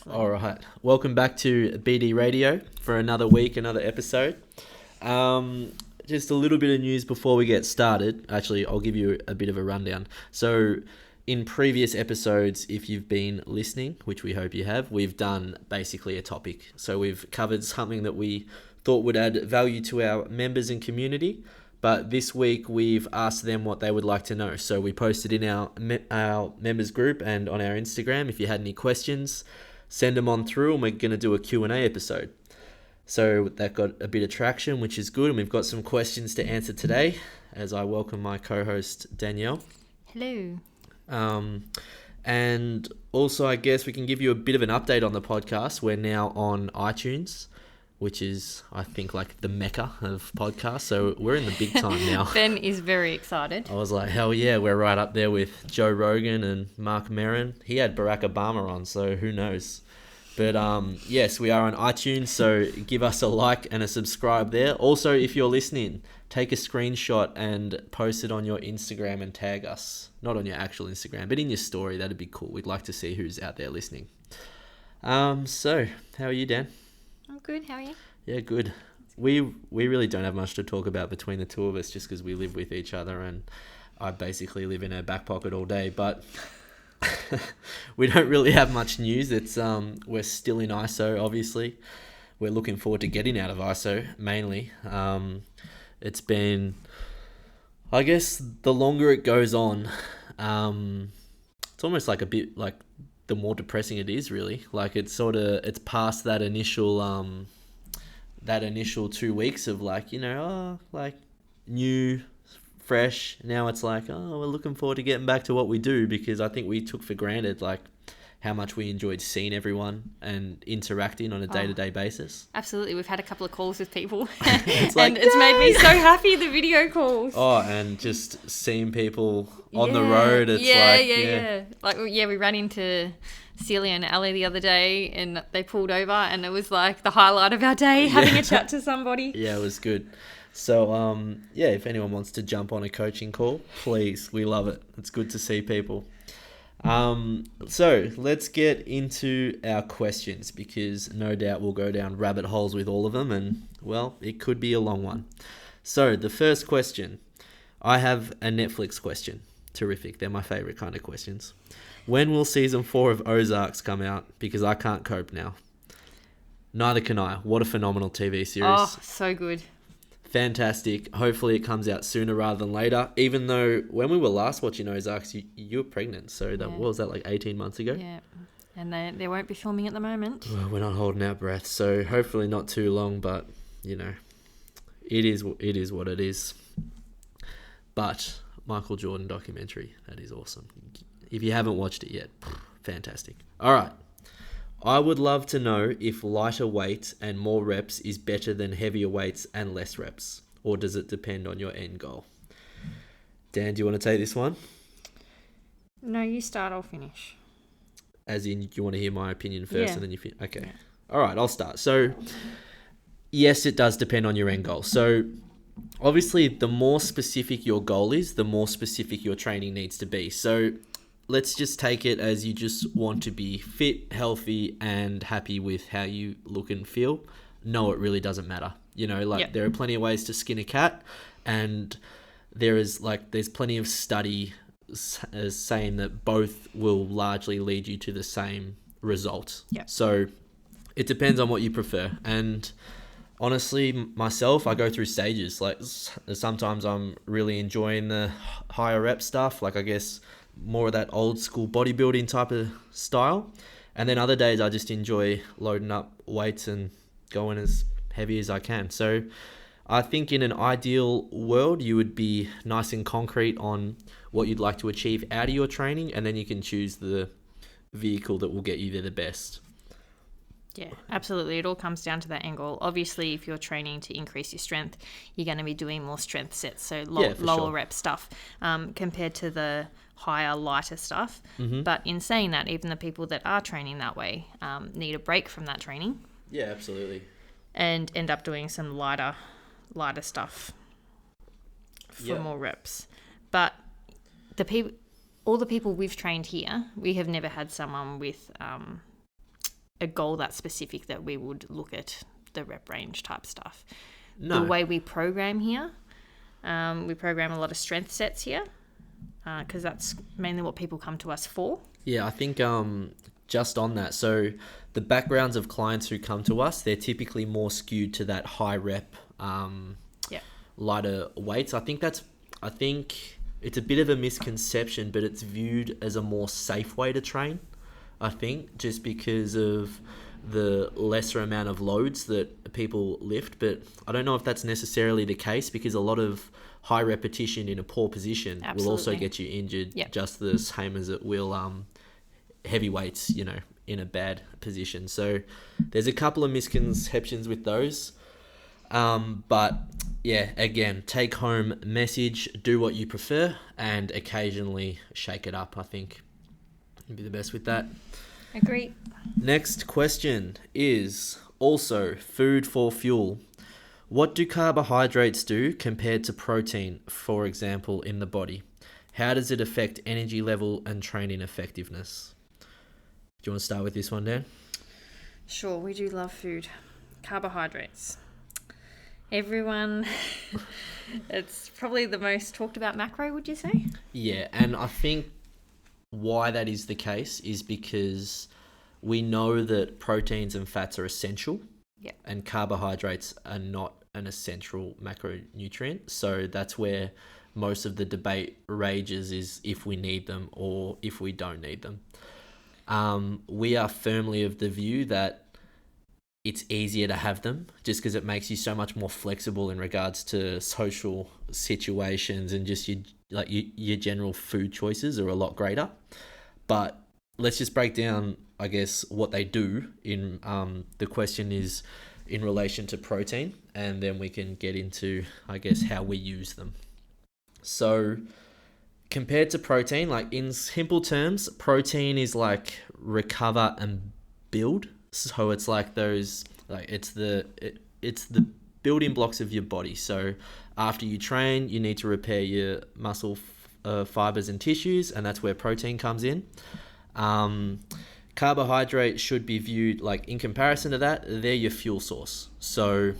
All right. Welcome back to BD Radio for another week, another episode. Just a little bit of news before we get started. Actually, I'll give you a bit of a rundown. So, in previous episodes, if you've been listening, which we hope you have, we've done basically a topic. So, we've covered something that we thought would add value to our members and community. But this week, we've asked them what they would like to know. So, we posted in our members group and on our Instagram. If you had any questions, send them on through, and we're going to do a Q&A episode. So that got a bit of traction, which is good. And we've got some questions to answer today as I welcome my co-host, Danielle. Hello. And also, I guess we can give you a bit of an update on the podcast. We're now on iTunes, which is, I think, like the mecca of podcasts. So we're in the big time now. Ben is very excited. I was like, hell yeah, we're right up there with Joe Rogan and Mark Maron. He had Barack Obama on, so who knows? But yes, we are on iTunes, so give us a like and a subscribe there. Also, if you're listening, take a screenshot and post it on your Instagram and tag us. Not on your actual Instagram, but in your story. That'd be cool. We'd like to see who's out there listening. So, how are you, Dan? I'm good. How are you? Yeah, good. We really don't have much to talk about between the two of us just because we live with each other and I basically live in a back pocket all day. But we don't really have much news. It's we're still in ISO, obviously. We're looking forward to getting out of ISO, mainly. It's been, I guess, the longer it goes on, it's almost like a bit like the more depressing it is, really. Like it's past that initial 2 weeks of like, like new, fresh. Now it's like, oh, we're looking forward to getting back to what we do, because I think we took for granted like how much we enjoyed seeing everyone and interacting on a day-to-day basis. Absolutely. We've had a couple of calls with people it's and it's made me so happy, the video calls. Oh, and just seeing people on the road. It's Like, we ran into Celia and Ali the other day and they pulled over and it was like the highlight of our day, having a chat to somebody. Yeah, it was good. So, if anyone wants to jump on a coaching call, please, we love it. It's good to see people. So let's get into our questions, because no doubt we'll go down rabbit holes with all of them, and well, it could be a long one. So the first question, I have a Netflix question. Terrific. They're my favorite kind of questions. When will season 4 of Ozarks come out? Because I can't cope now. Neither can I. What a phenomenal TV series. Oh, so good. Fantastic. Hopefully it comes out sooner rather than later, even though when we were last watching Ozarks, you were pregnant. So what was that, like 18 months ago? Yeah. And they won't be filming at the moment. Well, we're not holding our breath. So hopefully not too long, but it is what it is. But Michael Jordan documentary, that is awesome. If you haven't watched it yet, fantastic. All right. I would love to know if lighter weight and more reps is better than heavier weights and less reps, or does it depend on your end goal? Dan, do you want to take this one? No, you start, I'll finish. As in, you want to hear my opinion first and then you finish? Okay. Yeah. All right, I'll start. So, yes, it does depend on your end goal. So, obviously, the more specific your goal is, the more specific your training needs to be. So, let's just take it as you just want to be fit, healthy, and happy with how you look and feel. No, it really doesn't matter. There are plenty of ways to skin a cat, and there's plenty of study saying that both will largely lead you to the same result. Yeah. So it depends on what you prefer. And honestly, myself, I go through stages. Like sometimes I'm really enjoying the higher rep stuff. Like I guess more of that old school bodybuilding type of style. And then other days I just enjoy loading up weights and going as heavy as I can. So I think in an ideal world, you would be nice and concrete on what you'd like to achieve out of your training, and then you can choose the vehicle that will get you there the best. Yeah, absolutely. It all comes down to that angle. Obviously, if you're training to increase your strength, you're going to be doing more strength sets, so lower rep stuff compared to the higher, lighter stuff. Mm-hmm. But in saying that, even the people that are training that way need a break from that training. Yeah, absolutely. And end up doing some lighter stuff for more reps. But all the people we've trained here, we have never had someone with a goal that specific that we would look at the rep range type stuff. No. The way we program here, we program a lot of strength sets here because that's mainly what people come to us for. Yeah, I think just on that, so the backgrounds of clients who come to us, they're typically more skewed to that high rep, lighter weights. I think it's a bit of a misconception, but it's viewed as a more safe way to train. I think just because of the lesser amount of loads that people lift, but I don't know if that's necessarily the case, because a lot of high repetition in a poor position will also get you injured, just the same as it will heavy weights, in a bad position. So there's a couple of misconceptions with those. But yeah, again, take home message, do what you prefer, and occasionally shake it up. I think you'd be the best with that. Agree. Next question is also food for fuel. What do carbohydrates do compared to protein, for example, in the body? How does it affect energy level and training effectiveness? Do you want to start with this one, Dan? Sure, we do love food. Carbohydrates. Everyone, it's probably the most talked about macro, would you say? Yeah, and I think why that is the case is because we know that proteins and fats are essential, and carbohydrates are not an essential macronutrient. So that's where most of the debate rages, is if we need them or if we don't need them. We are firmly of the view that it's easier to have them just because it makes you so much more flexible in regards to social situations, and just your general food choices are a lot greater. But let's just break down, I guess, what they do. In the question is in relation to protein, and then we can get into, I guess, how we use them. So compared to protein, like in simple terms, protein is like recover and build. So it's like those, like it's the building blocks of your body. So after you train, you need to repair your muscle fibers and tissues, and that's where protein comes in. Carbohydrates should be viewed, like in comparison to that, they're your fuel source. So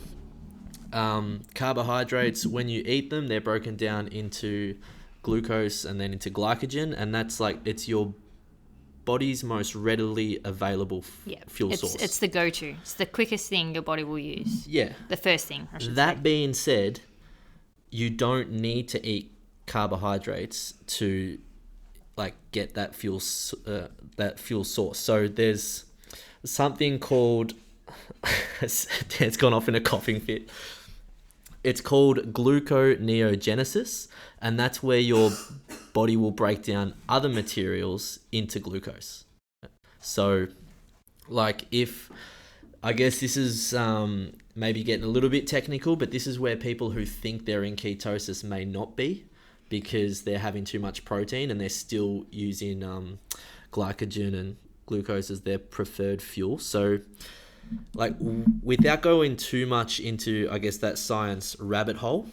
carbohydrates, when you eat them, they're broken down into glucose and then into glycogen, and that's like, it's your body's most readily available fuel source. It's the go-to. It's the quickest thing your body will use. Yeah. The first thing, I should say. That being said, you don't need to eat carbohydrates to like get that fuel source. So there's something called it's gone off in a coughing fit. It's called gluconeogenesis, and that's where your body will break down other materials into glucose. So, like, if, I guess this is maybe getting a little bit technical, but this is where people who think they're in ketosis may not be, because they're having too much protein and they're still using glycogen and glucose as their preferred fuel. So, like, without going too much into, I guess, that science rabbit hole,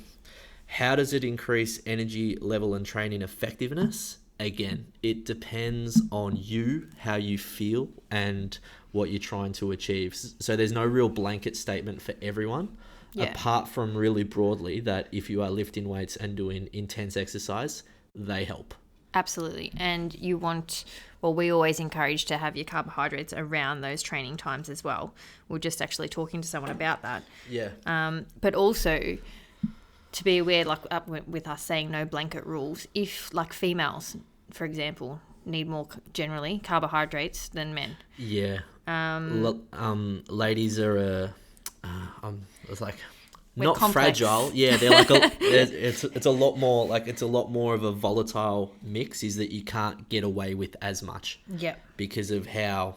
how does it increase energy level and training effectiveness? Again, it depends on you, how you feel, and what you're trying to achieve. So there's no real blanket statement for everyone, apart from really broadly that if you are lifting weights and doing intense exercise, they help. Absolutely. And you want, well, we always encourage to have your carbohydrates around those training times as well. We're just actually talking to someone about that. Yeah. But also to be aware, like with us saying no blanket rules, if like females, for example, need more generally carbohydrates than men. Yeah. Ladies are it's like not complex. Fragile. Yeah, they're like it's a lot more, like it's a lot more of a volatile mix, is that you can't get away with as much. Yeah. Because of how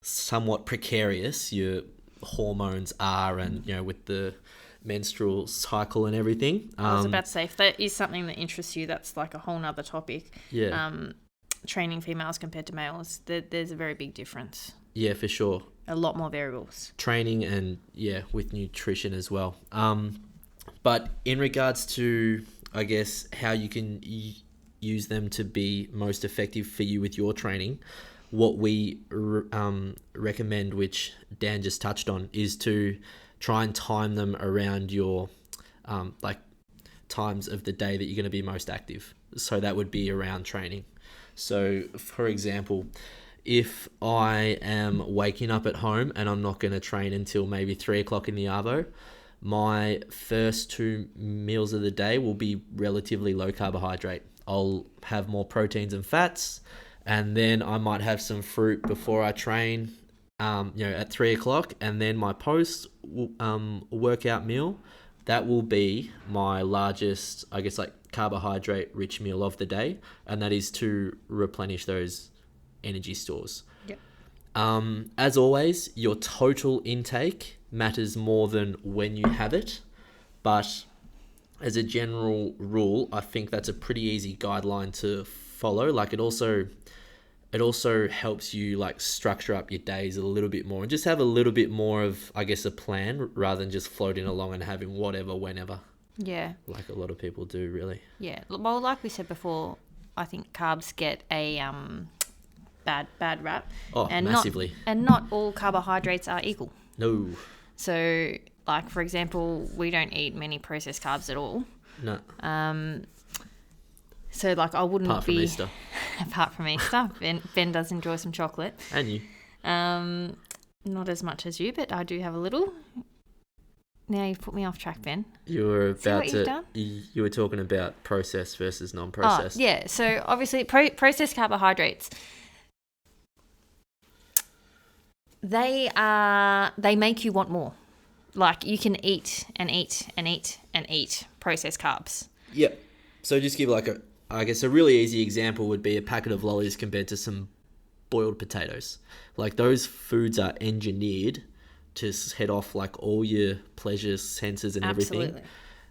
somewhat precarious your hormones are, and with the menstrual cycle and everything. I was about to say, if that is something that interests you, that's like a whole nother topic. Yeah. Training females compared to males, there's a very big difference. Yeah, for sure. A lot more variables. Training and with nutrition as well. But in regards to, I guess, how you can use them to be most effective for you with your training, what we recommend, which Dan just touched on, is to try and time them around your like times of the day that you're going to be most active. So that would be around training. So for example, if I am waking up at home and I'm not going to train until maybe 3 o'clock in the arvo, my first 2 meals of the day will be relatively low carbohydrate. I'll have more proteins and fats, and then I might have some fruit before I train, at 3 o'clock, and then my post workout meal, that will be my largest, I guess, like carbohydrate rich meal of the day, and that is to replenish those energy stores. Yep. As always, your total intake matters more than when you have it, but as a general rule, I think that's a pretty easy guideline to follow. Like it also helps you like structure up your days a little bit more and just have a little bit more of, I guess, a plan rather than just floating along and having whatever, whenever. Yeah. Like a lot of people do, really. Yeah. Well, like we said before, I think carbs get a bad rap. Oh, and massively. Not all carbohydrates are equal. No. So, like, for example, we don't eat many processed carbs at all. No. So, like, I wouldn't Apart from Easter. Apart from Easter. Ben does enjoy some chocolate. And you. Not as much as you, but I do have a little. Now you've put me off track, Ben. You were you were talking about processed versus non-processed. Oh, yeah. So, obviously, processed carbohydrates, they make you want more. Like, you can eat and eat and eat and eat processed carbs. Yep. So just give like a really easy example would be a packet of lollies compared to some boiled potatoes. Like those foods are engineered to head off like all your pleasures, senses and Absolutely.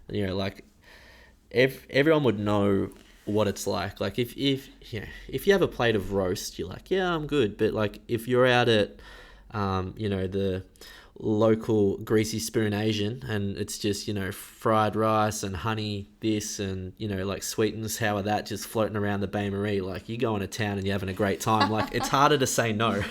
everything. Like everyone would know what it's like. Like if you have a plate of roast, you're like, yeah, I'm good. But like if you're out at the local greasy spoon Asian and it's just fried rice and honey this and like sweet and sour that just floating around the Bain Marie, like you go into town and you're having a great time. Like it's harder to say no.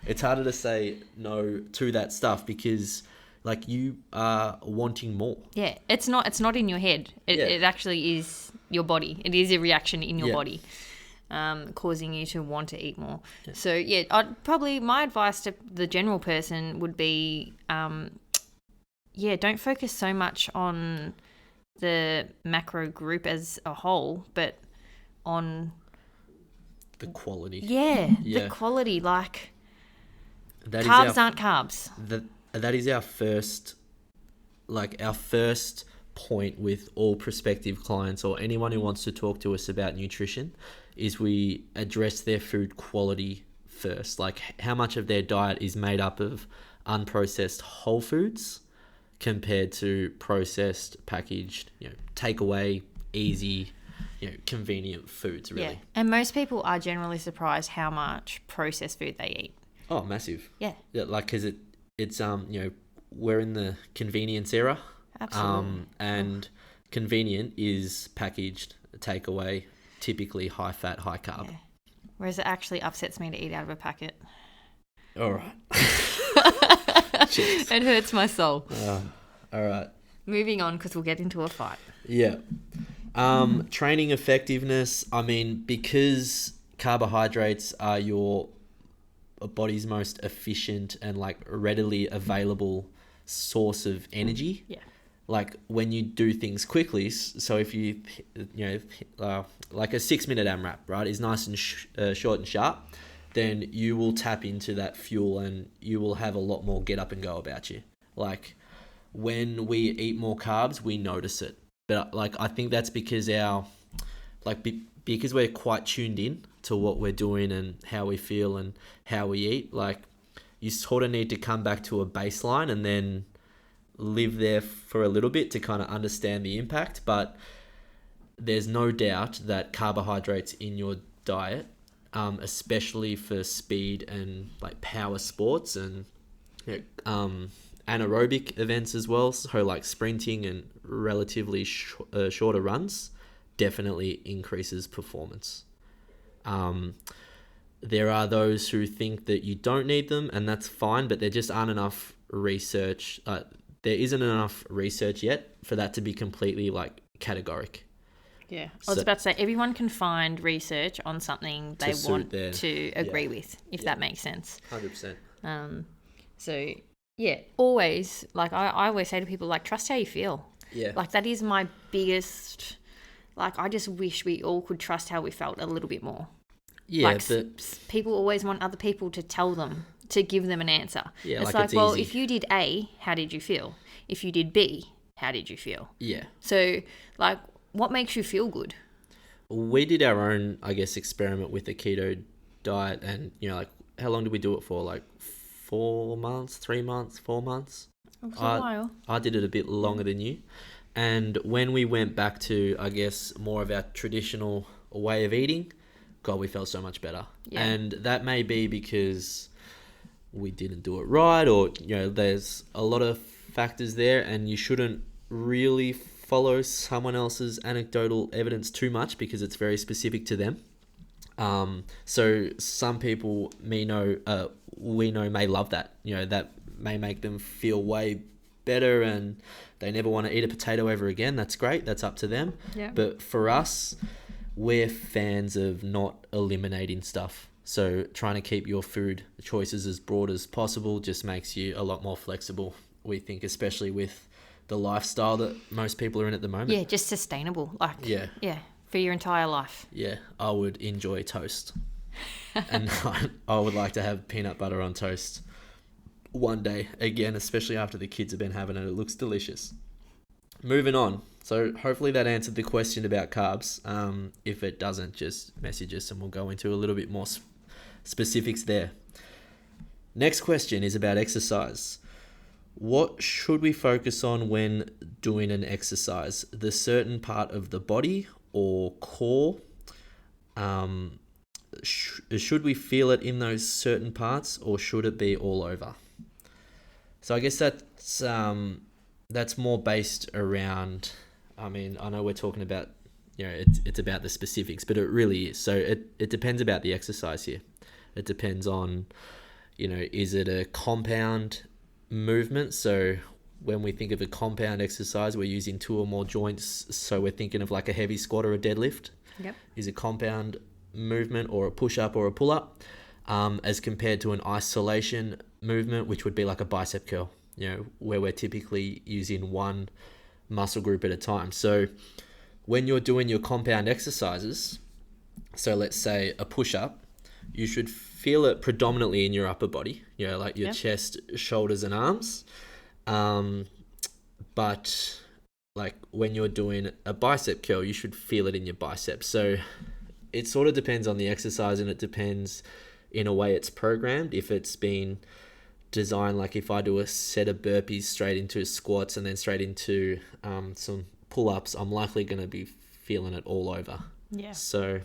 It's harder to say no to that stuff because like you are wanting more. Yeah, it's not in your head. It actually is your body. It is a reaction in your body. Causing you to want to eat more. Yeah. So yeah, my advice to the general person would be, don't focus so much on the macro group as a whole, but on the quality. Yeah. The quality. Like that carbs aren't carbs. That is our first point with all prospective clients or anyone who wants to talk to us about nutrition. Is we address their food quality first. Like how much of their diet is made up of unprocessed whole foods compared to processed, packaged, takeaway, easy, convenient foods, really. Yeah. And most people are generally surprised how much processed food they eat. Oh, massive. Yeah. Yeah, like because it's we're in the convenience era. Absolutely. And convenient is packaged, takeaway, typically high fat, high carb. Yeah. Whereas it actually upsets me to eat out of a packet. All right. It hurts my soul. All right. Moving on because we'll get into a fight. Yeah. Training effectiveness. I mean, because carbohydrates are your body's most efficient and like readily available source of energy. Yeah. Like when you do things quickly, so if you like a 6-minute AMRAP, right, is nice and short and sharp, then you will tap into that fuel and you will have a lot more get up and go about you. Like when we eat more carbs, we notice it. But like I think that's because because we're quite tuned in to what we're doing and how we feel and how we eat. Like you sort of need to come back to a baseline and then live there for a little bit to kind of understand the impact. But there's no doubt that carbohydrates in your diet, especially for speed and like power sports and anaerobic events as well, so like sprinting and relatively shorter runs, definitely increases performance. there are those who think that you don't need them, and that's fine, but there just aren't enough research. There isn't enough research yet for that to be completely like categoric. Yeah, I was about to say, everyone can find research on something they want to agree with, if that makes sense. 100%. So, yeah, always, like, I always say to people, like, trust how you feel. Yeah. Like, that is my biggest, like, I just wish we all could trust how we felt a little bit more. Yeah, like, but people always want other people to tell them, to give them an answer. Yeah, it's like like, well, easy. if you did A, how did you feel? If you did B, how did you feel? Yeah. So, like, what makes you feel good? We did our own, I guess, experiment with the keto diet, and, you know, like, how long did we do it for? Like 4 months, 3 months, 4 months? It was a while. I did it a bit longer than you. And when we went back to, I guess, more of our traditional way of eating, God, we felt so much better. Yeah. And that may be because we didn't do it right, or, you know, there's a lot of factors there, and you shouldn't really follow someone else's anecdotal evidence too much because it's very specific to them. So some people we know may love that. You know, that may make them feel way better and they never want to eat a potato ever again. That's great. That's up to them. Yeah. But for us, we're fans of not eliminating stuff. So trying to keep your food choices as broad as possible just makes you a lot more flexible, we think, especially with the lifestyle that most people are in at the moment. Yeah, just sustainable. Like, yeah, for your entire life. Yeah, I would enjoy toast. And I would like to have peanut butter on toast one day, again, especially after the kids have been having it. It looks delicious. Moving on. So hopefully that answered the question about carbs. If it doesn't, just message us and we'll go into a little bit more specifics there. Next question is about exercise. What should we focus on when doing an exercise? The certain part of the body or core? Should we feel it in those certain parts, or should it be all over? So I guess that's more based around, I mean, I know we're talking about, you know, it's about the specifics, but it really is. So it depends about the exercise here. It depends on, you know, is it a compound movement? So when we think of a compound exercise, we're using 2 or more joints. So we're thinking of like a heavy squat or a deadlift. Yep. Is a compound movement or a push-up or a pull-up, as compared to an isolation movement, which would be like a bicep curl, you know, where we're typically using one muscle group at a time. So when you're doing your compound exercises, so let's say a push-up, you should feel it predominantly in your upper body, you know, like your chest, shoulders, and arms. But like when you're doing a bicep curl, you should feel it in your biceps. So it sort of depends on the exercise, and it depends in a way it's programmed. If it's been designed, like if I do a set of burpees straight into squats and then straight into some pull-ups, I'm likely going to be feeling it all over. Yeah. So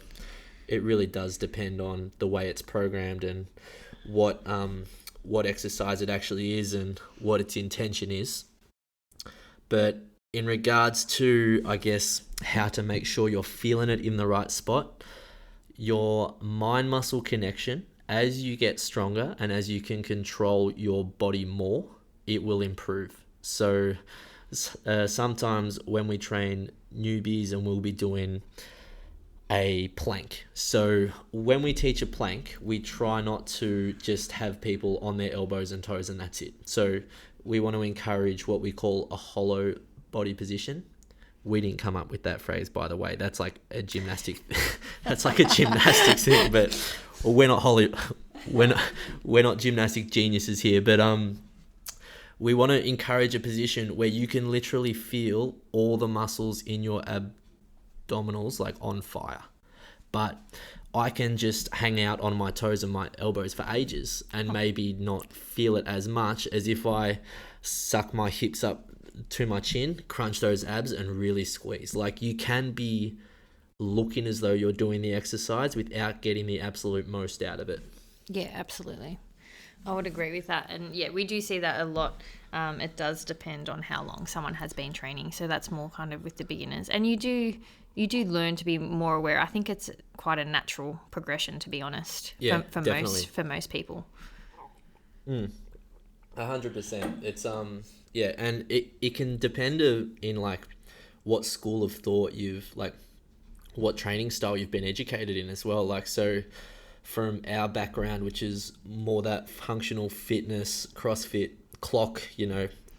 it really does depend on the way it's programmed and what exercise it actually is and what its intention is. But in regards to, I guess, how to make sure you're feeling it in the right spot, your mind-muscle connection, as you get stronger and as you can control your body more, it will improve. So sometimes when we train newbies and we'll be doing a plank. So when we teach a plank, we try not to just have people on their elbows and toes and that's it. So we want to encourage what we call a hollow body position. We didn't come up with that phrase, by the way. That's like a gymnastic. That's like a gymnastics thing. But we're not we're not gymnastic geniuses here. But we want to encourage a position where you can literally feel all the muscles in your abdominals like on fire. But I can just hang out on my toes and my elbows for ages and maybe not feel it as much as if I suck my hips up to my chin, crunch those abs and really squeeze. Like you can be looking as though you're doing the exercise without getting the absolute most out of it. Yeah, absolutely. I would agree with that. And yeah, we do see that a lot. It does depend on how long someone has been training. So that's more kind of with the beginners. And you do learn to be more aware. I think it's quite a natural progression, to be honest, for most people. 100%. It's yeah, and it can depend in like what school of thought you've like, what training style you've been educated in as well. Like, so from our background, which is more that functional fitness, CrossFit, clock,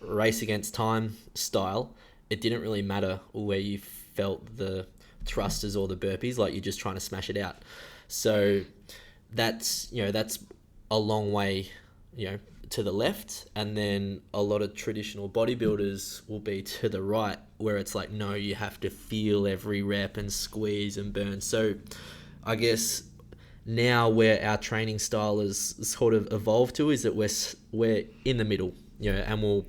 race against time style, it didn't really matter where you felt the thrusters or the burpees, like you're just trying to smash it out. So that's a long way to the left, and then a lot of traditional bodybuilders will be to the right, where it's like, no, you have to feel every rep and squeeze and burn. So I guess now where our training style is sort of evolved to is that we're in the middle, and we'll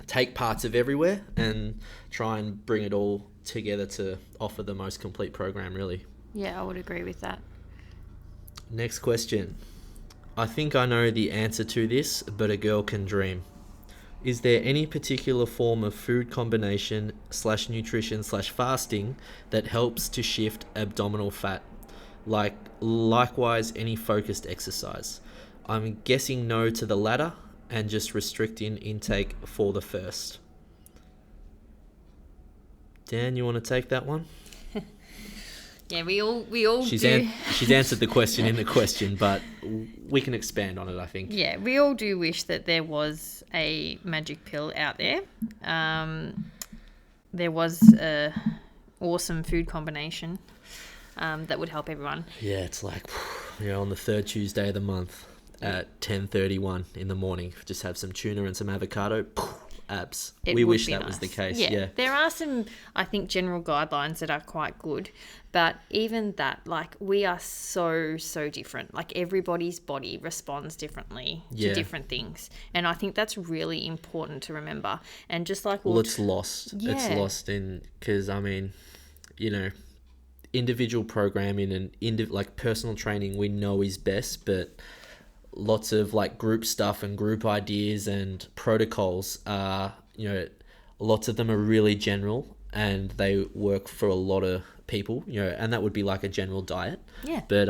take parts of everywhere and try and bring it all together to offer the most complete program, really. Yeah, I would agree with that. Next question. I think I know the answer to this, but a girl can dream. Is there any particular form of food combination / nutrition / fasting that helps to shift abdominal fat? Likewise, any focused exercise? I'm guessing no to the latter and just restricting intake for the first. Dan, you want to take that one? Yeah, we all do. She's answered the question in the question, but we can expand on it, I think. Yeah, we all do wish that there was a magic pill out there. There was a awesome food combination that would help everyone. Yeah, it's like, on the third Tuesday of the month at 10:31 in the morning, just have some tuna and some avocado. Abs. We wish that was the case. Yeah. There are some, I think, general guidelines that are quite good, but even that, like, we are so different. Like, everybody's body responds differently to different things, and I think that's really important to remember. And just like, it's lost. Yeah. It's lost in, because individual programming and like personal training we know is best, but lots of like group stuff and group ideas and protocols are, lots of them are really general and they work for a lot of people, and that would be like a general diet. Yeah. But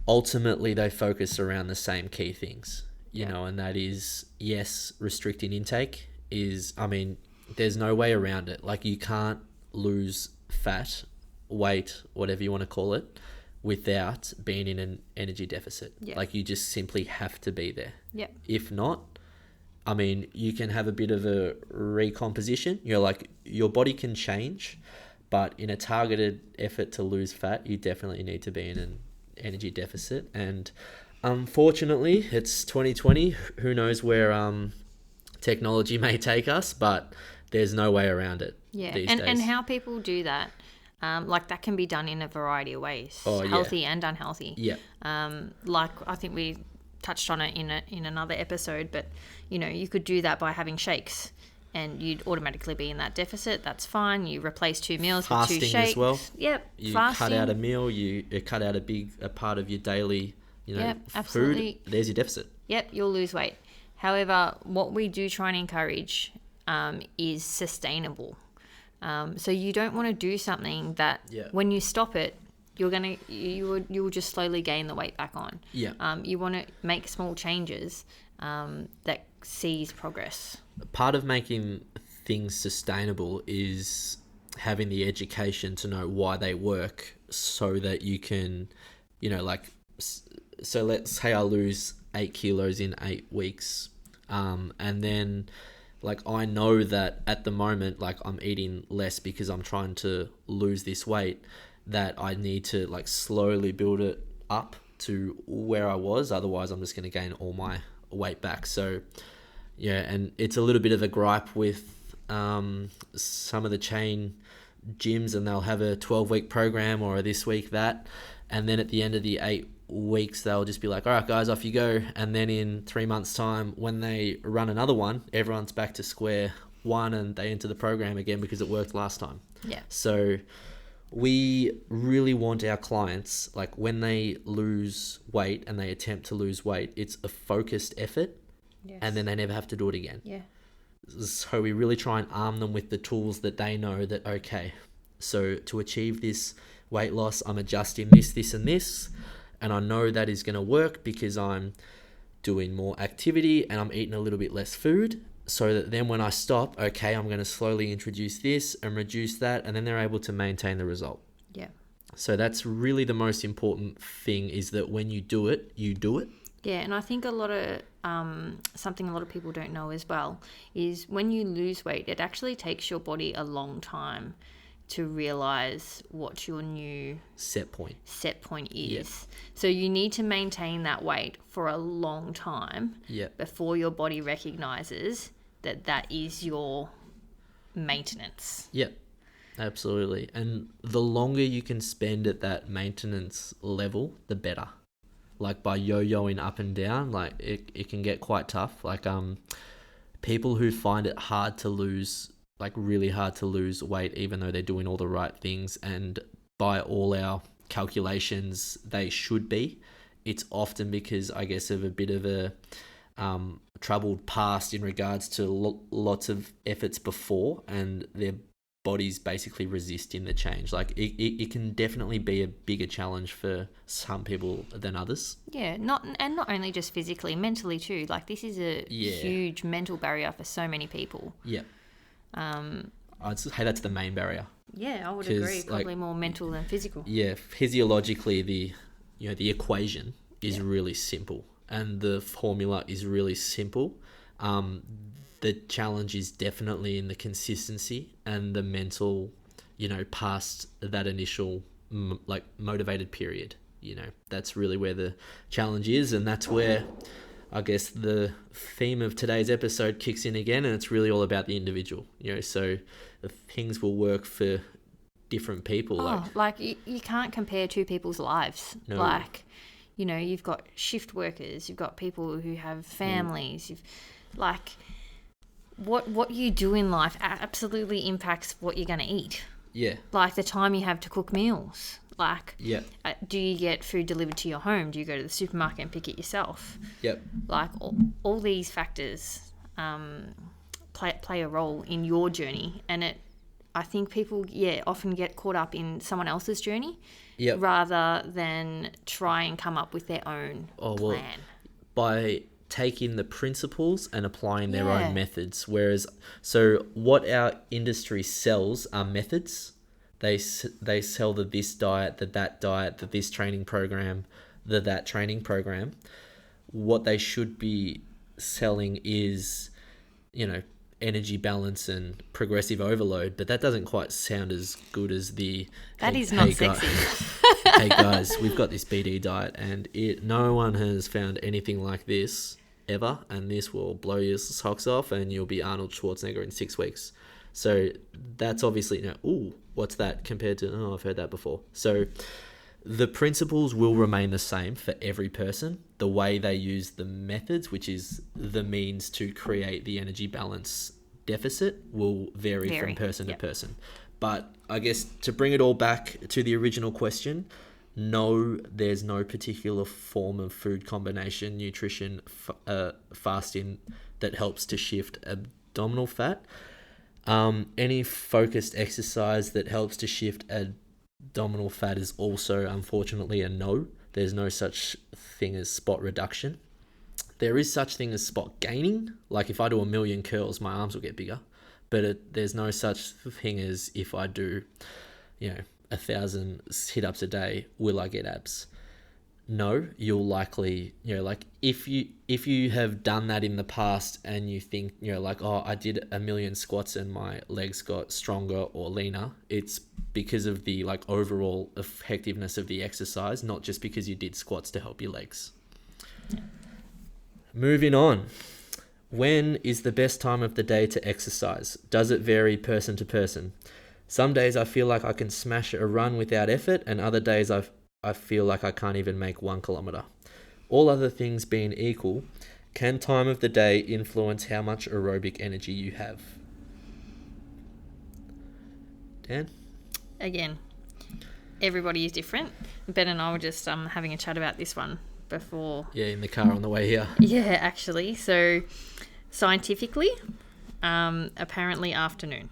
ultimately they focus around the same key things, and that is, yes, restricting intake is, there's no way around it. Like, you can't lose fat, weight, whatever you want to call it, without being in an energy deficit. Yeah. Like, you just simply have to be there. Yeah. If not, you can have a bit of a recomposition. Like, your body can change, but in a targeted effort to lose fat, you definitely need to be in an energy deficit. And unfortunately, it's 2020. Who knows where technology may take us, but there's no way around it. Yeah. And how people do that. Like, that can be done in a variety of ways, healthy and unhealthy. Yeah. Like, I think we touched on it in another episode, but you could do that by having shakes, and you'd automatically be in that deficit. That's fine. You replace 2 meals with 2 shakes. Fasting as well. Yep. You cut out a meal. You cut out a part of your daily, absolutely. Food. There's your deficit. Yep. You'll lose weight. However, what we do try and encourage is sustainable. So you don't want to do something that when you stop it, you'll just slowly gain the weight back on. Yeah. You want to make small changes that sees progress. Part of making things sustainable is having the education to know why they work, so that you can, so let's say I lose 8 kilos in 8 weeks, and then, like, I know that at the moment, like, I'm eating less because I'm trying to lose this weight, that I need to, like, slowly build it up to where I was. Otherwise, I'm just going to gain all my weight back. So, yeah, and it's a little bit of a gripe with some of the chain gyms, and they'll have a 12-week program or this week that, and then at the end of the 8 weeks they'll just be like, all right guys, off you go. And then in 3 months time, when they run another one, everyone's back to square one and they enter the program again because it worked last time. Yeah. So we really want our clients, like when they lose weight and they attempt to lose weight, it's a focused effort. Yes. And then they never have to do it again. Yeah. So we really try and arm them with the tools that they know that, okay, so to achieve this weight loss, I'm adjusting this, this, and this. And I know that is going to work because I'm doing more activity and I'm eating a little bit less food. So that then when I stop, okay, I'm going to slowly introduce this and reduce that. And then they're able to maintain the result. Yeah. So that's really the most important thing, is that when you do it, you do it. Yeah, and I think a lot of something a lot of people don't know as well is when you lose weight, it actually takes your body a long time to realize what your new set point is. Yep. So you need to maintain that weight for a long time Yep. before your body recognizes that that is your maintenance. Yep. Absolutely. And the longer you can spend at that maintenance level, the better. Like by yo-yoing up and down, like it can get quite tough. Like people who find it hard to lose, like really hard to lose weight, even though they're doing all the right things, and by all our calculations they should be, it's often because, I guess, of a bit of a troubled past in regards to lots of efforts before, and their bodies basically resisting the change. Like it can definitely be a bigger challenge for some people than others. Yeah, not only just physically, mentally too. Like this is a huge mental barrier for so many people. Yeah. I'd say that's the main barrier. Yeah, I would agree. Probably more mental than physical. Yeah, physiologically the equation is really simple and the formula is really simple. The challenge is definitely in the consistency and the mental, past that initial motivated period. That's really where the challenge is, and that's where I guess the theme of today's episode kicks in again, and it's really all about the individual. So the things will work for different people. You can't compare two people's lives. No. You've got shift workers, you've got people who have families, what you do in life absolutely impacts what you're going to eat. Yeah. Like the time you have to cook meals. Do you get food delivered to your home? Do you go to the supermarket and pick it yourself? Yep. All these factors play a role in your journey, and I think people often get caught up in someone else's journey rather than try and come up with their own plan. By taking the principles and applying their own methods. So what our industry sells are methods. They sell this diet, that diet, this training program, that training program. What they should be selling is, energy balance and progressive overload, but that doesn't quite sound as good as the... That is not sexy. Hey guys, we've got this BD diet and no one has found anything like this ever, and this will blow your socks off and you'll be Arnold Schwarzenegger in 6 weeks. So that's obviously, what's that compared to, I've heard that before. So the principles will remain the same for every person. The way they use the methods, which is the means to create the energy balance deficit, will vary from person to person. But I guess to bring it all back to the original question, no, there's no particular form of food combination, nutrition, fasting that helps to shift abdominal fat. Any focused exercise that helps to shift abdominal fat is also, unfortunately, a no. There's no such thing as spot reduction. There is such thing as spot gaining. Like if I do 1,000,000 curls, my arms will get bigger. But there's no such thing as if I do, 1,000 sit-ups a day, will I get abs? No, you'll likely, if you have done that in the past and you think, I did 1,000,000 squats and my legs got stronger or leaner, it's because of the overall effectiveness of the exercise, not just because you did squats to help your legs. Moving on. When is the best time of the day to exercise? Does it vary person to person? Some days I feel like I can smash a run without effort, and other days I feel like I can't even make 1 kilometer. All other things being equal, can time of the day influence how much aerobic energy you have? Dan? Again, everybody is different. Ben and I were just having a chat about this one before. Yeah, in the car on the way here. Yeah, actually. So scientifically, apparently afternoon.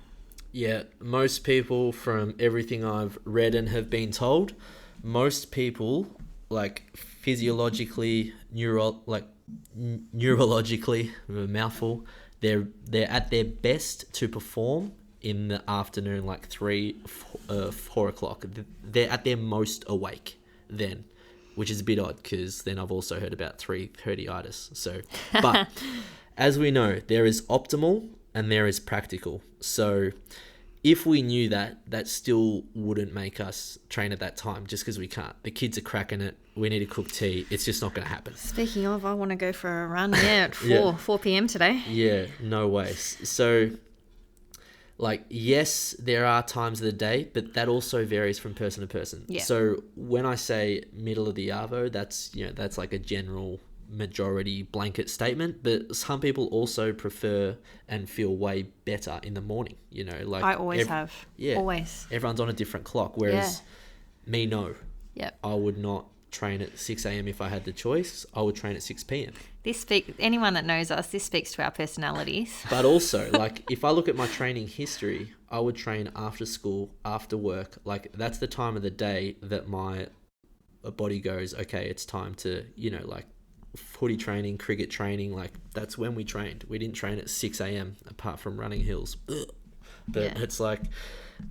Yeah, most people, from everything I've read and have been told, most people, like physiologically, neurologically, a mouthful, they're at their best to perform in the afternoon, like 4 o'clock. They're at their most awake then, which is a bit odd because then I've also heard about 3:30itis. So, but as we know, there is optimal and there is practical. So if we knew that, that still wouldn't make us train at that time just because we can't. The kids are cracking it. We need to cook tea. It's just not going to happen. Speaking of, I want to go for a run, at 4 p.m. today. Yeah, no ways. So, like, yes, there are times of the day, but that also varies from person to person. Yeah. So when I say middle of the arvo, that's like a general majority blanket statement, but some people also prefer and feel way better in the morning, like I always have. Yeah, always. Everyone's on a different clock, whereas me, no. Yep. I would not train at 6 a.m. if I had the choice. I would train at 6 p.m. Anyone that knows us, this speaks to our personalities. But also, like, if I look at my training history, I would train after school, after work. Like, that's the time of the day that my body goes, okay, it's time to, like, footy training, cricket training, like that's when we trained. We didn't train at 6 a.m. apart from running hills. Ugh. But it's like,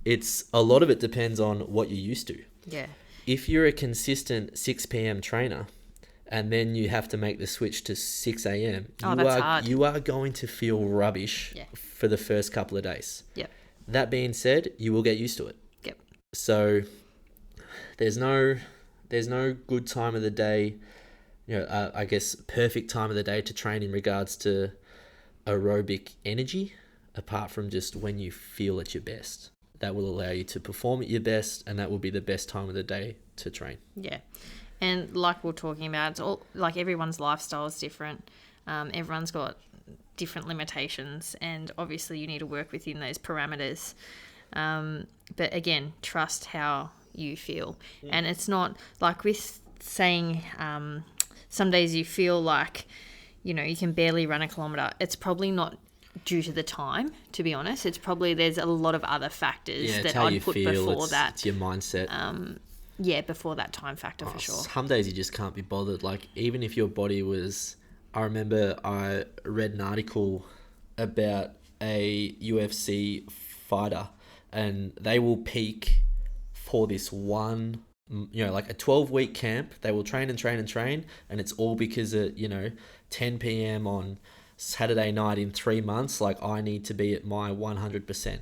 it's a lot of it depends on what you're used to. Yeah. If you're a consistent 6 p.m. trainer and then you have to make the switch to 6 a.m., you are going to feel rubbish for the first couple of days. Yep. That being said, you will get used to it. Yep. So there's no good time of the day, I guess perfect time of the day to train in regards to aerobic energy, apart from just when you feel at your best. That will allow you to perform at your best, and that will be the best time of the day to train. Yeah. And like we're talking about, it's all, like everyone's lifestyle is different. Everyone's got different limitations, and obviously you need to work within those parameters. But again, trust how you feel. Yeah. And it's not like with saying... some days you feel like, you can barely run a kilometre. It's probably not due to the time, to be honest. It's probably there's a lot of other factors that I'd put before that. It's your mindset. Before that time factor for sure. Some days you just can't be bothered. Like, even if your body was... I remember I read an article about a UFC fighter, and they will peak for this one... like a 12-week camp. They will train and train and train, and it's all because at 10 p.m. on Saturday night in 3 months, like, I need to be at my 100%.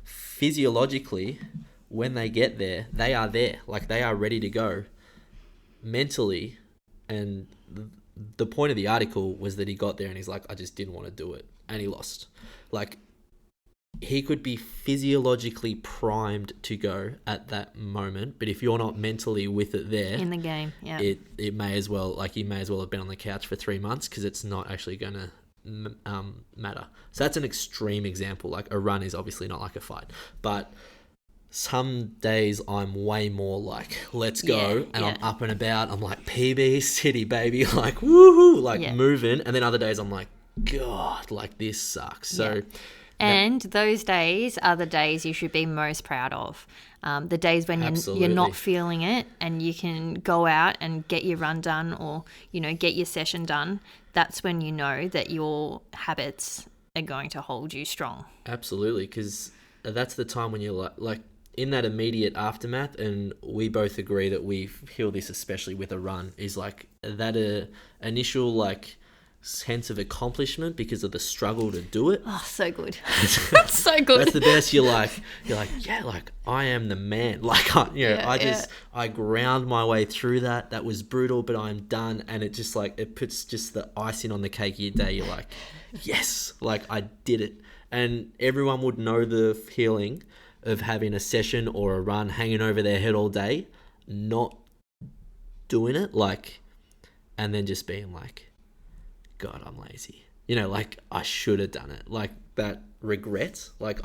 Physiologically, when they get there, they are there. Like, they are ready to go mentally. And the point of the article was that he got there and he's like, I just didn't want to do it, and he lost. Like, he could be physiologically primed to go at that moment, but if you're not mentally with it there in the game, it may as well, like, you may as well have been on the couch for 3 months, because it's not actually going to matter. So that's an extreme example. Like, a run is obviously not like a fight, but some days I'm way more like, let's go, and I'm up and about. I'm like, PB City, baby, like, woohoo, like moving. And then other days I'm like, God, like, this sucks. So and those days are the days you should be most proud of. The days when you're not feeling it and you can go out and get your run done, or, get your session done. That's when you know that your habits are going to hold you strong. Absolutely, because that's the time when you're like in that immediate aftermath, and we both agree that we feel this, especially with a run, is like that initial, like, sense of accomplishment because of the struggle to do it. Oh, so good. That's so good. That's the best. You're like, yeah, like, I am the man. Like, I ground my way through that. That was brutal, but I'm done. And it just, like, it puts just the icing on the cake of your day. You're like, yes, like, I did it. And everyone would know the feeling of having a session or a run hanging over their head all day, not doing it, like, and then just being like, God, I'm lazy. Like, I should have done it. Like, that regret. Like,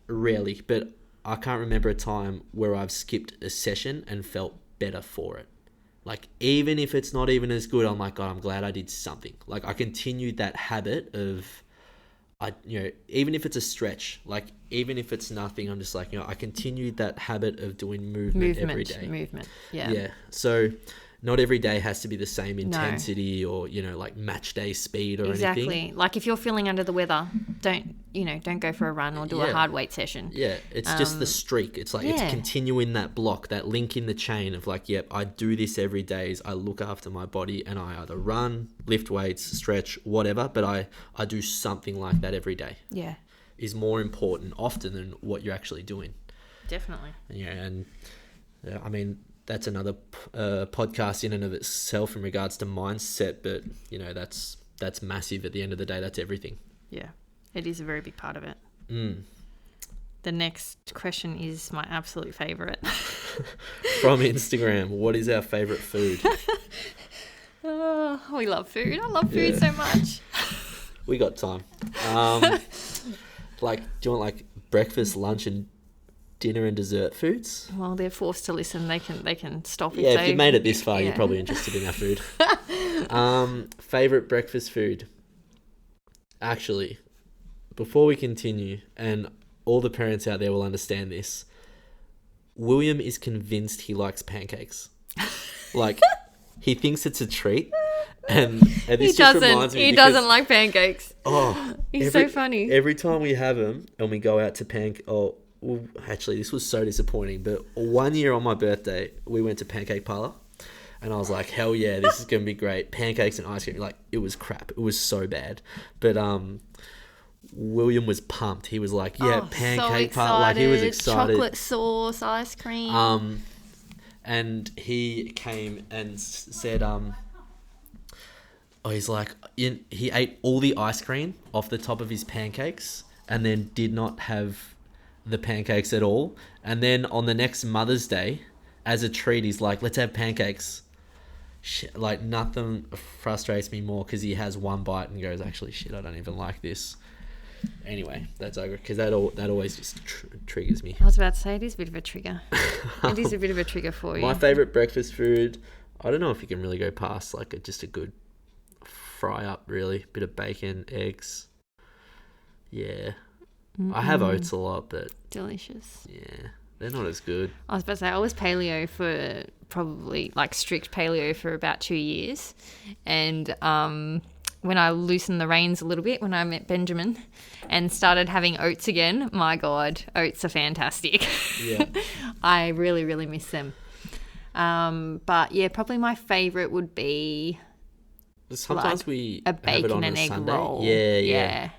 rarely, but I can't remember a time where I've skipped a session and felt better for it. Like, even if it's not even as good, I'm like, God, I'm glad I did something. Like, I continued that habit of, even if it's a stretch, like, even if it's nothing, I'm just like, I continued that habit of doing movement every day. Movement, yeah. Yeah. So not every day has to be the same intensity or, like match day speed or anything. Exactly. Like, if you're feeling under the weather, don't go for a run or do a hard weight session. Yeah. It's just the streak. It's like, it's continuing that block, that link in the chain of like, yep, I do this every day. I look after my body and I either run, lift weights, stretch, whatever, but I do something like that every day. Yeah. Is more important often than what you're actually doing. Definitely. Yeah. And I mean, that's another podcast in and of itself in regards to mindset, but that's massive. At the end of the day, that's everything. Yeah, it is a very big part of it. The next question is my absolute favorite. From Instagram, what is our favorite food? Oh, we love food. I love food so much. We got time. Like, do you want like breakfast, lunch, and dinner and dessert foods? Well, they're forced to listen. They can stop. If you made it this far, you're probably interested in our food. Favorite breakfast food. Actually, before we continue, and all the parents out there will understand this, William is convinced he likes pancakes. Like, he thinks it's a treat. And this just reminds me. He doesn't like pancakes. Oh, he's so funny. Every time we have them and we go out to actually, this was so disappointing, but one year on my birthday, we went to Pancake Parlor, and I was like, hell yeah, this is going to be great. Pancakes and ice cream. Like, it was crap. It was so bad. But William was pumped. He was like, Pancake Parlor. Like, he was excited. Chocolate sauce, ice cream. And he came and said, he's like, he ate all the ice cream off the top of his pancakes and then did not have the pancakes at all. And then on the next Mother's Day, as a treat, he's like, let's have pancakes. Shit, like, nothing frustrates me more because he has one bite and goes, actually, shit, I don't even like this. Anyway, that's over, because that always just triggers me. I was about to say, it is a bit of a trigger. It is a bit of a trigger for you. My favourite breakfast food, I don't know if you can really go past like just a good fry up, really. Bit of bacon, eggs. Yeah. I have oats a lot, but... Delicious. Yeah. They're not as good. I was about to say, I was paleo for probably, like, strict paleo for about 2 years. And when I loosened the reins a little bit, when I met Benjamin and started having oats again, my God, oats are fantastic. Yeah. I really, really miss them. But, yeah, probably my favourite would be... Sometimes like we a have bacon it on and a egg Sunday. roll. Yeah.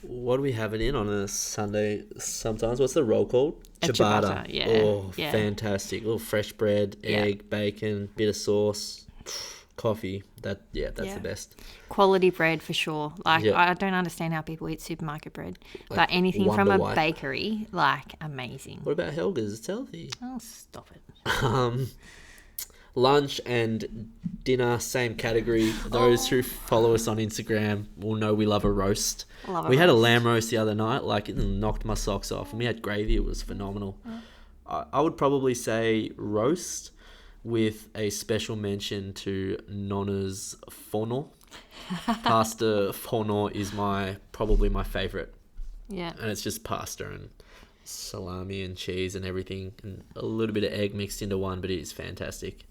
What do we have it in on a Sunday sometimes? What's the roll called? Ciabatta, yeah. Oh, yeah. Fantastic. Little fresh bread, egg, bacon, bit of sauce, coffee. That's the best. Quality bread for sure. Like, I don't understand how people eat supermarket bread. Like, but anything from a bakery, like, amazing. What about Helga's? It's healthy. Oh, stop it. Lunch and dinner, same category. Those who follow us on Instagram will know we love a roast. We had a lamb roast the other night. Like, it knocked my socks off. And we had gravy. It was phenomenal. I would probably say roast with a special mention to Nonna's forno. Pasta forno is probably my favourite. Yeah. And it's just pasta and salami and cheese and everything. And a little bit of egg mixed into one, but it is fantastic.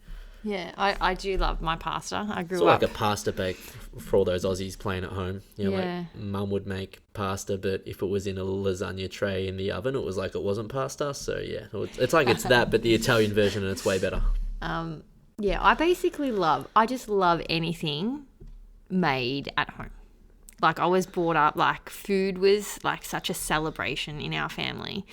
Yeah, I do love my pasta. I grew up... It's like a pasta bake for all those Aussies playing at home. Like Mum would make pasta, but if it was in a lasagna tray in the oven, it was like it wasn't pasta. So, yeah, it's like it's that, but the Italian version, and it's way better. Yeah, I just love anything made at home. Like, I was brought up, like, food was, like, such a celebration in our family.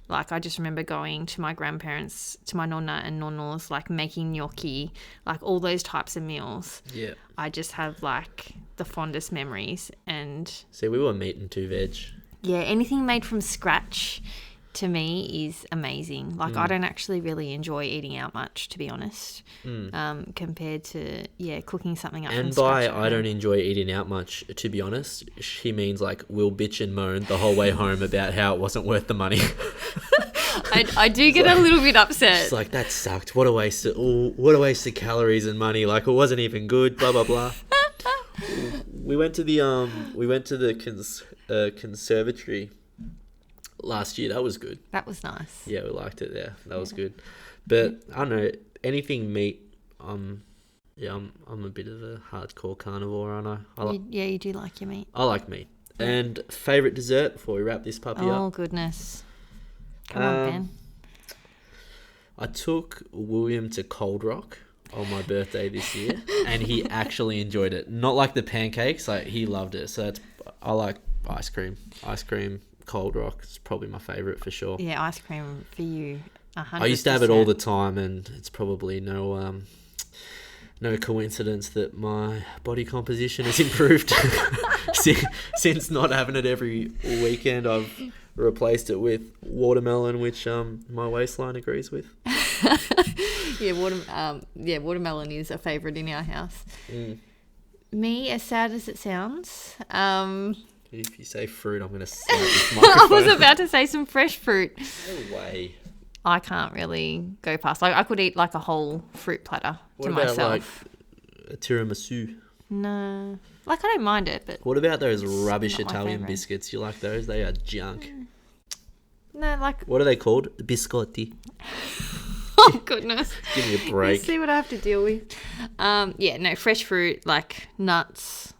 Like, I just remember going to my grandparents, to my nonna and nonnos, like, making gnocchi, like, all those types of meals. Yeah. I just have, like, the fondest memories. And... See, we were meat and 2 veg. Yeah, anything made from scratch, to me, is amazing. Like, I don't actually really enjoy eating out much, to be honest, compared to, cooking something up from scratch. And by I don't enjoy eating out much, to be honest, she means, like, we'll bitch and moan the whole way home about how it wasn't worth the money. I do get a little bit upset. It's like, that sucked. What a waste of calories and money. Like, it wasn't even good. Blah blah blah. We went to the conservatory last year. That was good. That was nice. Yeah, we liked it there. That was good. But I don't know, anything meat. I'm a bit of a hardcore carnivore, aren't I? You do like your meat. I like meat. And favourite dessert before we wrap this puppy up? Oh, goodness. Come on, Ben. I took William to Cold Rock on my birthday this year, and he actually enjoyed it. Not like the pancakes, like he loved it. So I like ice cream. Ice cream, Cold Rock is probably my favourite for sure. Yeah, ice cream for you, 100%. I used to have it all the time, and it's probably no coincidence that my body composition has improved since not having it every weekend. I've replaced it with watermelon, which my waistline agrees with. Watermelon is a favourite in our house. Me, as sad as it sounds, if you say fruit, I'm going to slap this microphone. I was about to say some fresh fruit. No way. I can't really go past. Like, I could eat like a whole fruit platter to myself. What about like a tiramisu? No. Like, I don't mind it, but... What about those rubbish Italian biscuits? You like those? They are junk. No, like... What are they called? Biscotti. Oh, goodness. Give me a break. You see what I have to deal with. Fresh fruit, like nuts.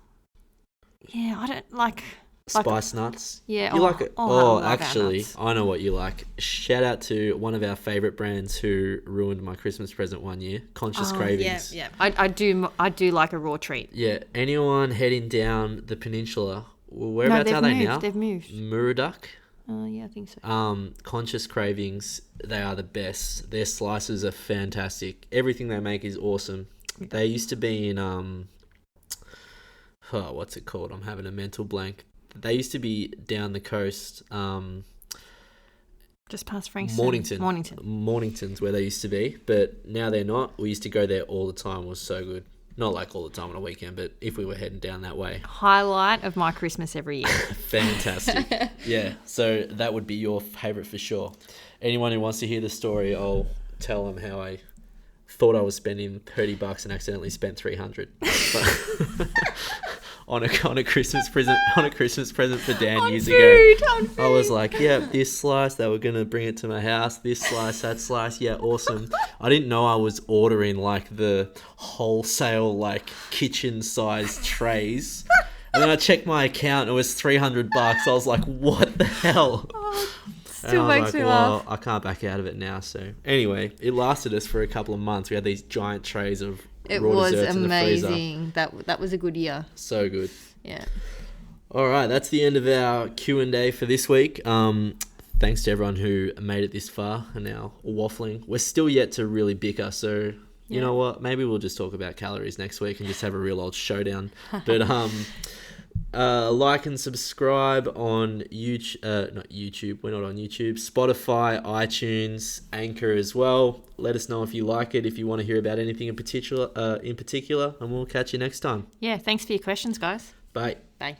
Yeah, I don't like... Spice nuts. Yeah. You like it? Actually, I know what you like. Shout out to one of our favourite brands who ruined my Christmas present one year, Conscious Cravings. Yeah. I do like a raw treat. Yeah. Anyone heading down the peninsula, whereabouts are they now? They've moved. Muruduk. Yeah, I think so. Conscious Cravings, they are the best. Their slices are fantastic. Everything they make is awesome. Yeah. They used to be in what's it called? I'm having a mental blank. They used to be down the coast, just past Frankston. Mornington's where they used to be, but now they're not. We used to go there all the time. It was so good. Not like all the time on a weekend, but if we were heading down that way. Highlight of my Christmas every year. Fantastic. Yeah, so that would be your favourite for sure. Anyone who wants to hear the story, I'll tell them how I thought I was spending $30 and accidentally spent $300 on a Christmas present for Dan years ago. I was like, yeah, this slice, they were gonna bring it to my house. This slice, that slice, yeah, awesome. I didn't know I was ordering like the wholesale like kitchen size trays. And then I checked my account, and it was $300. I was like, what the hell? Still makes me laugh. I can't back out of it now. So anyway, it lasted us for a couple of months. We had these giant trays of raw desserts in the freezer. It was amazing. That was a good year. So good. Yeah. All right, that's the end of our Q&A for this week. Thanks to everyone who made it this far and now waffling. We're still yet to really bicker, so you know what? Maybe we'll just talk about calories next week and just have a real old showdown. But like and subscribe on YouTube, not YouTube, we're not on YouTube, Spotify, iTunes, Anchor as well. Let us know if you like it, if you want to hear about anything in particular, and we'll catch you next time. Yeah, thanks for your questions, guys. Bye. Bye.